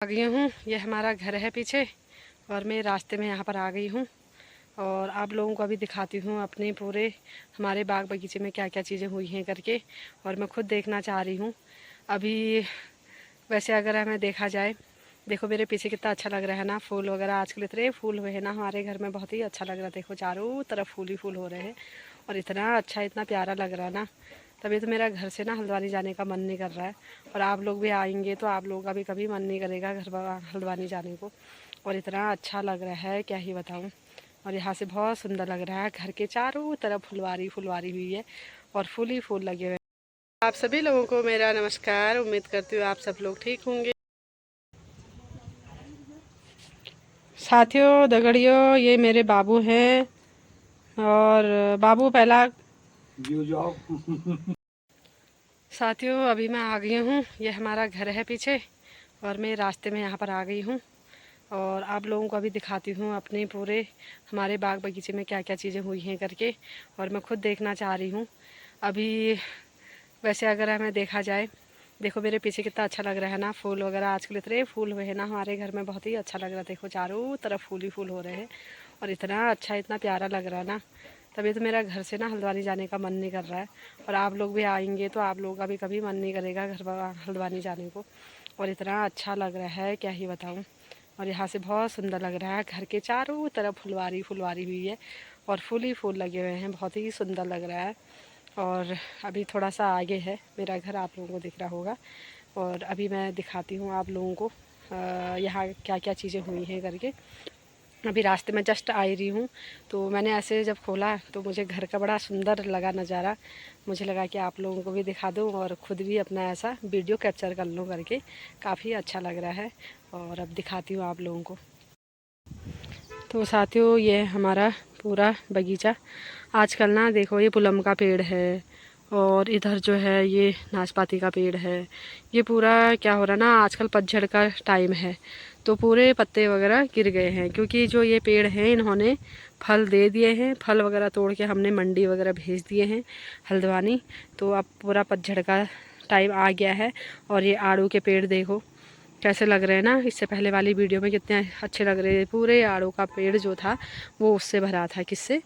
आ गई हूँ। ये हमारा घर है पीछे और मैं रास्ते में यहाँ पर आ गई हूँ और आप लोगों को अभी दिखाती हूँ अपने पूरे हमारे बाग बगीचे में क्या क्या चीज़ें हुई हैं करके। और मैं खुद देखना चाह रही हूँ अभी। वैसे अगर हमें देखा जाए, देखो मेरे पीछे कितना अच्छा लग रहा है ना, फूल वगैरह आजकल इतने फूल हुए हैं ना हमारे घर में, बहुत ही अच्छा लग रहा है। देखो चारों तरफ फूल ही फूल हो रहे हैं और इतना अच्छा इतना प्यारा लग रहा है ना। तभी तो मेरा घर से ना हल्द्वानी जाने का मन नहीं कर रहा है। और आप लोग भी आएंगे तो आप लोगों का भी कभी मन नहीं करेगा घर हल्द्वानी जाने को। और इतना अच्छा लग रहा है क्या ही बताऊं। और यहाँ से बहुत सुंदर लग रहा है, घर के चारों तरफ फुलवारी फुलवारी हुई है और फूल ही फूल लगे हुए हैं। आप सभी लोगों को मेरा नमस्कार। उम्मीद करती हूँ आप सब लोग ठीक होंगे। साथियों दगड़ियों, ये मेरे बाबू हैं और बाबू पहला साथियों अभी मैं आ गई हूँ। ये हमारा घर है पीछे और मैं रास्ते में यहाँ पर आ गई हूँ और आप लोगों को अभी दिखाती हूँ अपने पूरे हमारे बाग बगीचे में क्या क्या चीज़ें हुई हैं करके। और मैं खुद देखना चाह रही हूँ अभी। वैसे अगर हमें देखा जाए, देखो मेरे पीछे कितना अच्छा लग रहा है ना, फूल वगैरह आजकल इतने फूल हुए हैं ना हमारे घर में, बहुत ही अच्छा लग रहा है। देखो चारों तरफ फूल ही फूल हो रहे हैं और इतना अच्छा इतना प्यारा लग रहा है ना। तभी तो मेरा घर से ना हल्द्वानी जाने का मन नहीं कर रहा है। और आप लोग भी आएंगे तो आप लोगों का भी कभी मन नहीं करेगा घर हल्द्वानी जाने को। और इतना अच्छा लग रहा है क्या ही बताऊँ। और यहाँ से बहुत सुंदर लग रहा है, घर के चारों तरफ फुलवारी फुलवारी हुई है और फूल ही फूल लगे हुए हैं, बहुत ही सुंदर लग रहा है। और अभी थोड़ा सा आगे है मेरा घर, आप लोगों को दिख रहा होगा। और अभी मैं दिखाती हूँ आप लोगों को यहाँ क्या क्या चीज़ें हुई हैं करके। अभी रास्ते में जस्ट आ रही हूँ तो मैंने ऐसे जब खोला तो मुझे घर का बड़ा सुंदर लगा नज़ारा। मुझे लगा कि आप लोगों को भी दिखा दूँ और ख़ुद भी अपना ऐसा वीडियो कैप्चर कर लूँ करके। काफ़ी अच्छा लग रहा है और अब दिखाती हूँ आप लोगों को। तो साथियों ये हमारा पूरा बगीचा। आजकल ना देखो ये पुलम का पेड़ है और इधर जो है ये नाशपाती का पेड़ है। ये पूरा क्या हो रहा है ना, आजकल पतझड़ का टाइम है तो पूरे पत्ते वगैरह गिर गए हैं, क्योंकि जो ये पेड़ हैं इन्होंने फल दे दिए हैं। फल वगैरह तोड़ के हमने मंडी वगैरह भेज दिए हैं हल्द्वानी। तो अब पूरा पतझड़ का टाइम आ गया है। और ये आड़ू के पेड़ देखो कैसे लग रहे हैं ना, इससे पहले वाली वीडियो में कितने अच्छे लग रहे थे। पूरे आड़ू का पेड़ जो था वो उससे भरा था, किससे,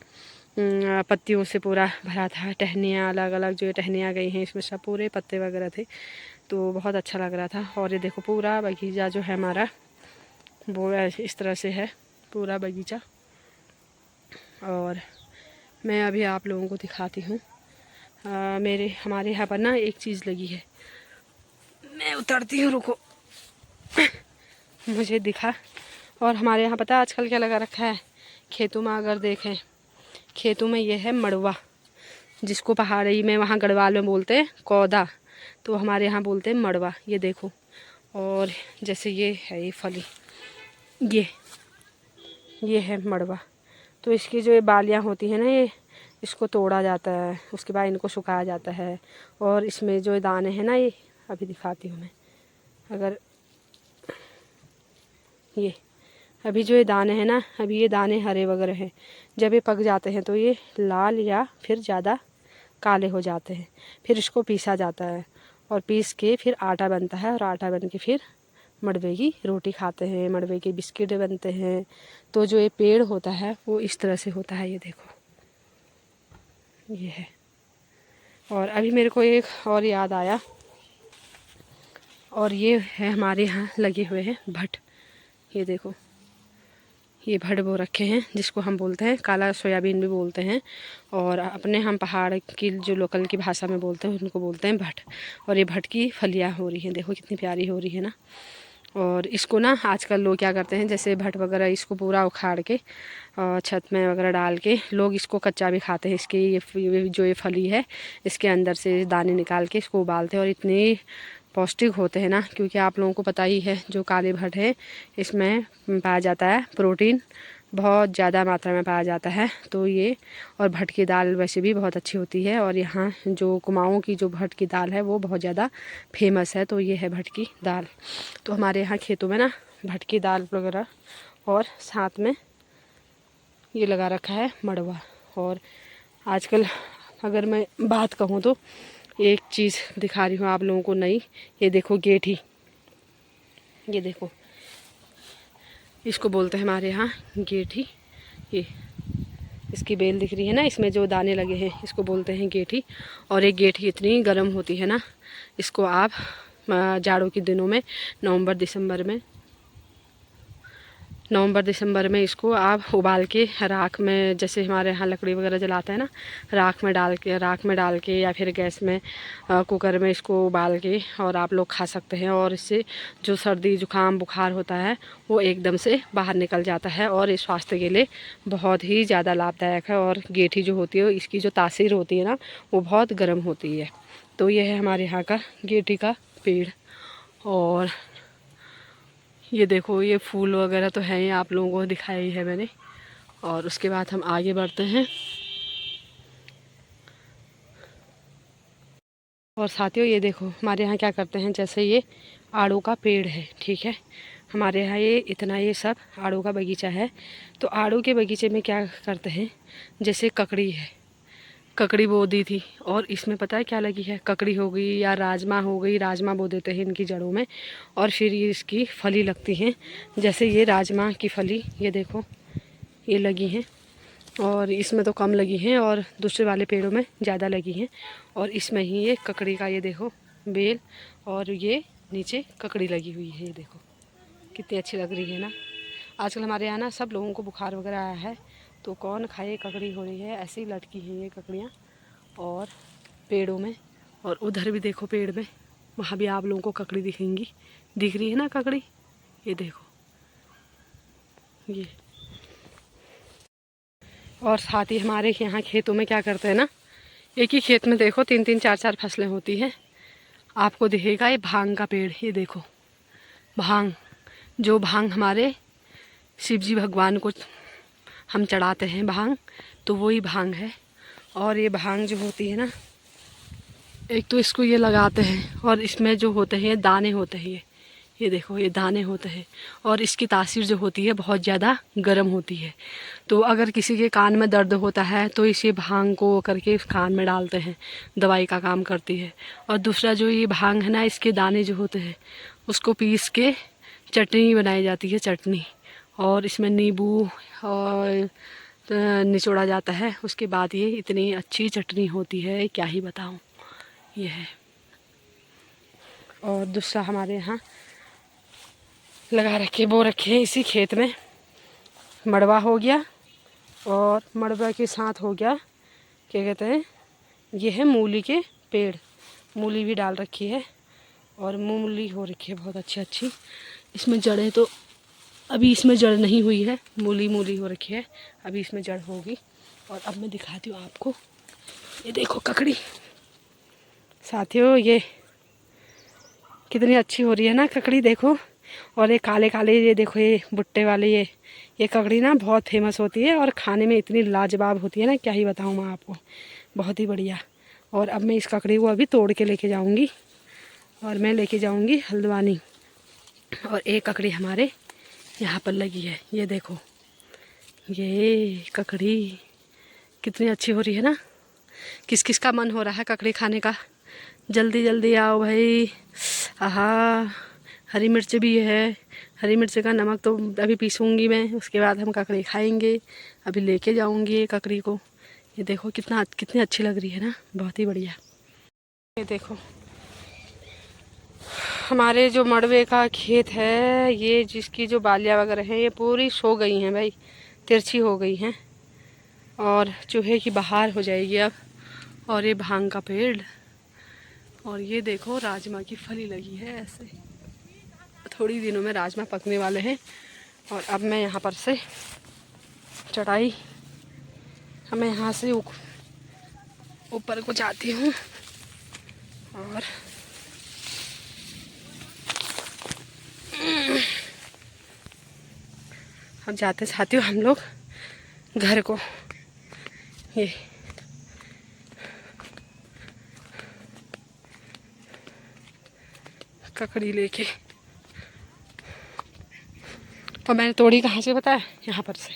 पत्तियों से पूरा भरा था। टहनियाँ अलग अलग जो टहनियाँ गई हैं इसमें सब पूरे पत्ते वगैरह थे, तो बहुत अच्छा लग रहा था। और ये देखो पूरा बगीचा जो है हमारा वो इस तरह से है पूरा बगीचा। और मैं अभी आप लोगों को दिखाती हूँ। मेरे हमारे यहाँ पर ना एक चीज़ लगी है, मैं उतरती हूँ, रुको। मुझे दिखा। और हमारे यहाँ पता है आजकल क्या लगा रखा है खेतों में, अगर देखें खेतों में, ये है मड़वा, जिसको पहाड़ी में वहाँ गढ़वाल में बोलते हैं कौदा, तो हमारे यहाँ बोलते हैं मड़वा। ये देखो, और जैसे ये है ये फली, ये है मड़वा। तो इसकी जो ये बालियाँ होती हैं ना, ये इसको तोड़ा जाता है, उसके बाद इनको सुखाया जाता है। और इसमें जो दाने हैं ना, ये अभी दिखाती हूँ मैं, अगर ये अभी जो ये दाने हैं ना, अभी ये दाने हरे वगैरह हैं। जब ये पक जाते हैं तो ये लाल या फिर ज़्यादा काले हो जाते हैं। फिर इसको पीसा जाता है और पीस के फिर आटा बनता है, और आटा बन के फिर मड़वे की रोटी खाते हैं, मड़वे के बिस्किट बनते हैं। तो जो ये पेड़ होता है वो इस तरह से होता है, ये देखो ये है। और अभी मेरे को एक और याद आया, और ये है हमारे यहाँ लगे हुए हैं भट। ये देखो ये भट बो रखे हैं, जिसको हम बोलते हैं काला सोयाबीन भी बोलते हैं, और अपने हम पहाड़ की जो लोकल की भाषा में बोलते हैं उनको बोलते हैं भट। और ये भट की फलियाँ हो रही हैं, देखो कितनी प्यारी हो रही है ना। और इसको ना आजकल लोग क्या करते हैं, जैसे भट वगैरह इसको पूरा उखाड़ के और छत में वगैरह डाल के लोग इसको कच्चा भी खाते हैं। इसकी ये जो ये फली है इसके अंदर से दाने निकाल के इसको उबालते हैं, और इतने पौष्टिक होते हैं ना, क्योंकि आप लोगों को पता ही है जो काले भट है इसमें पाया जाता है प्रोटीन, बहुत ज़्यादा मात्रा में पाया जाता है। तो ये, और भट की दाल वैसे भी बहुत अच्छी होती है, और यहाँ जो कुमाऊँ की जो भट की दाल है वो बहुत ज़्यादा फेमस है। तो ये है भट की दाल। तो हमारे यहाँ खेतों में ना भट की दाल वगैरह, और साथ में ये लगा रखा है मड़वा। और आजकल अगर मैं बात कहूँ तो एक चीज़ दिखा रही हूँ आप लोगों को नई, ये देखो गेठी, ये देखो इसको बोलते हैं हमारे यहाँ गेठी। ये इसकी बेल दिख रही है ना, इसमें जो दाने लगे हैं इसको बोलते हैं गेठी। और एक गेठी इतनी गर्म होती है ना, इसको आप जाड़ों के दिनों में नवंबर दिसंबर में इसको आप उबाल के राख में, जैसे हमारे यहाँ लकड़ी वगैरह जलाते हैं ना, राख में डाल के या फिर गैस में कुकर में इसको उबाल के और आप लोग खा सकते हैं। और इससे जो सर्दी जुकाम बुखार होता है वो एकदम से बाहर निकल जाता है और इस स्वास्थ्य के लिए बहुत ही ज़्यादा लाभदायक है। और गेठी जो होती है इसकी जो तासीर होती है ना वो बहुत गर्म होती है। तो ये है हमारे यहाँ का गेठी का पेड़। और ये देखो ये फूल वगैरह तो हैं, ये आप लोगों को दिखाया ही है मैंने। और उसके बाद हम आगे बढ़ते हैं। और साथियों ये देखो हमारे यहाँ क्या करते हैं, जैसे ये आड़ू का पेड़ है, ठीक है, हमारे यहाँ ये इतना ये सब आड़ू का बगीचा है। तो आड़ू के बगीचे में क्या करते हैं, जैसे ककड़ी है, ककड़ी बो दी थी और इसमें पता है क्या लगी है, ककड़ी हो गई या राजमा हो गई, राजमा बो देते हैं इनकी जड़ों में और फिर ये इसकी फली लगती हैं। जैसे ये राजमा की फली ये देखो ये लगी हैं और इसमें तो कम लगी हैं और दूसरे वाले पेड़ों में ज़्यादा लगी हैं। और इसमें ही ये ककड़ी का ये देखो बेल और ये नीचे ककड़ी लगी हुई है, ये देखो कितनी अच्छी लग रही है ना। आजकल हमारे यहाँ ना सब लोगों को बुखार वगैरह आया है, तो कौन खाए, ककड़ी हो रही है, ऐसे ही लटकी हैं ये ककड़ियाँ और पेड़ों में। और उधर भी देखो पेड़ में, वहाँ भी आप लोगों को ककड़ी दिखेंगी, दिख रही है ना ककड़ी, ये देखो ये। और साथ ही हमारे यहाँ खेतों में क्या करते हैं ना, एक ही खेत में देखो 3-3 4-4 फसलें होती हैं। आपको दिखेगा ये भांग का पेड़, ये देखो भांग, जो भांग हमारे शिव जी भगवान को हम चढ़ाते हैं भांग, तो वही भांग है। और ये भांग जो होती है ना, एक तो इसको ये लगाते हैं और इसमें जो होते हैं दाने होते हैं, ये देखो ये दाने होते हैं और इसकी तासीर जो होती है बहुत ज़्यादा गर्म होती है। तो अगर किसी के कान में दर्द होता है तो इसे भांग को करके कान में डालते हैं, दवाई का काम करती है। और दूसरा जो ये भांग है ना, इसके दाने जो होते हैं उसको पीस के चटनी बनाई जाती है, चटनी, और इसमें नींबू और निचोड़ा जाता है। उसके बाद ये इतनी अच्छी चटनी होती है, क्या ही बताऊँ, ये है। और दूसरा हमारे यहाँ लगा रखे बो रखे हैं इसी खेत में मड़वा हो गया, और मड़वा के साथ हो गया क्या कहते हैं, ये है मूली के पेड़, मूली भी डाल रखी है और मूली हो रखी है बहुत अच्छी। इसमें जड़ें तो अभी इसमें जड़ नहीं हुई है, मूली हो रखी है, अभी इसमें जड़ होगी। और अब मैं दिखाती हूँ आपको, ये देखो ककड़ी साथियों, ये कितनी अच्छी हो रही है ना ककड़ी, देखो। और ये काले काले ये देखो ये भुट्टे वाले ये ककड़ी ना बहुत फेमस होती है और खाने में इतनी लाजवाब होती है ना, क्या ही बताऊँ मैं आपको, बहुत ही बढ़िया। और अब मैं इस ककड़ी को अभी तोड़ के लेके जाऊँगी और मैं लेके जाऊँगी हल्द्वानी। और एक ककड़ी हमारे यहाँ पर लगी है, ये देखो ये ककड़ी कितनी अच्छी हो रही है ना। किस किस का मन हो रहा है ककड़ी खाने का, जल्दी जल्दी आओ भाई। आहा, हरी मिर्च भी है, हरी मिर्च का नमक तो अभी पीसूँगी मैं, उसके बाद हम ककड़ी खाएंगे। अभी लेके जाऊँगी ये ककड़ी को, ये देखो कितनी अच्छी लग रही है ना, बहुत ही बढ़िया। ये देखो हमारे जो मड़वे का खेत है, ये जिसकी जो बालियाँ वगैरह हैं ये पूरी सो गई हैं भाई, तिरछी हो गई हैं और चूहे की बहार हो जाएगी अब। और ये भांग का पेड़, और ये देखो राजमा की फली लगी है ऐसे, थोड़ी दिनों में राजमा पकने वाले हैं। और अब मैं यहाँ पर से चढ़ाई, मैं यहाँ से ऊपर को जाती हूँ और अब जाते साथियों हम लोग घर को। ये ककड़ी लेके, और मैंने तोड़ी कहाँ से पता है, यहाँ पर से,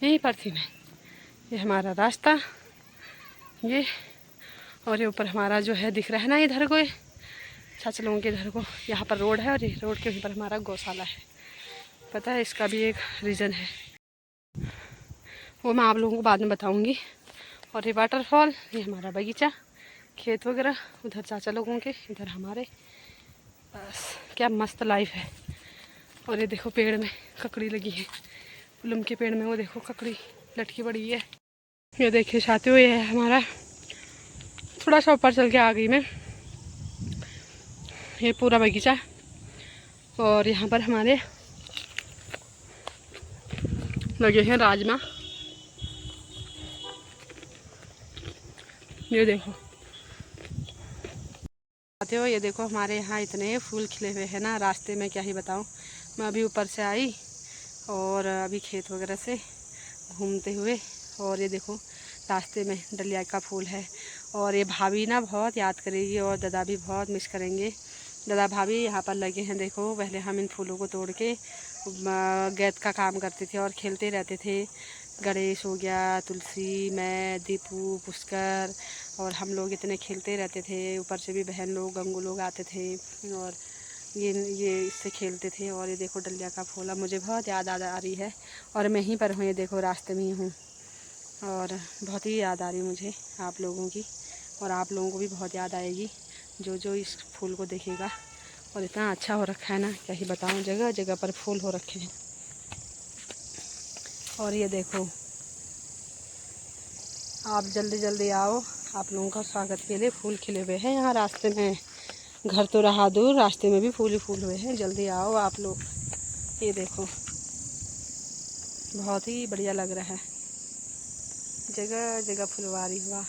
यहीं पर थी मैं। ये हमारा रास्ता ये, और ये ऊपर हमारा जो है दिख रहा है ना इधर को, चाचा लोगों के घर को, यहाँ पर रोड है और ये रोड के ऊपर हमारा गौशाला है। पता है इसका भी एक रीज़न है, वो मैं आप लोगों को बाद में बताऊंगी। और ये वाटरफॉल, ये हमारा बगीचा, खेत वगैरह, उधर चाचा लोगों के, इधर हमारे। बस क्या मस्त लाइफ है। और ये देखो पेड़ में ककड़ी लगी है, उलम के पेड़ में वो देखो ककड़ी लटकी पड़ी है। ये देखिए साथियों, ये है हमारा, थोड़ा सा ऊपर चल के आ गई मैं, ये पूरा बगीचा। और यहाँ पर हमारे लगे हैं राजमा, ये देखो साथियों, ये देखो हमारे यहाँ इतने फूल खिले हुए हैं ना, रास्ते में क्या ही बताऊँ। मैं अभी ऊपर से आई और अभी खेत वगैरह से घूमते हुए, और ये देखो रास्ते में डलिया का फूल है। और ये भाभी ना बहुत याद करेगी और दादा भी बहुत मिस करेंगे। दादा भाभी यहाँ पर लगे हैं देखो, पहले हम इन फूलों को तोड़ के गैद का काम करते थे और खेलते रहते थे। गणेश हो गया, तुलसी, मैं, दीपू, पुष्कर, और हम लोग इतने खेलते रहते थे। ऊपर से भी बहन लोग, गंगू लोग आते थे और ये इससे खेलते थे। और ये देखो डलिया का फूल, अब मुझे बहुत याद आ रही है। और मैं यहीं पर हूँ, ये देखो रास्ते में ही हूँ, और बहुत ही याद आ रही मुझे आप लोगों की, और आप लोगों को भी बहुत याद आएगी जो जो इस फूल को देखेगा। और इतना अच्छा हो रखा है ना, क्या ही बताऊँ, जगह जगह पर फूल हो रखे हैं। और ये देखो, आप जल्दी जल्दी आओ, आप लोगों का स्वागत के लिए फूल खिले हुए हैं यहाँ रास्ते में। घर तो रहा दूर, रास्ते में भी फूल ही फूल हुए हैं, जल्दी आओ आप लोग। ये देखो बहुत ही बढ़िया लग रहा है, जगह जगह फुलवारी हुआ।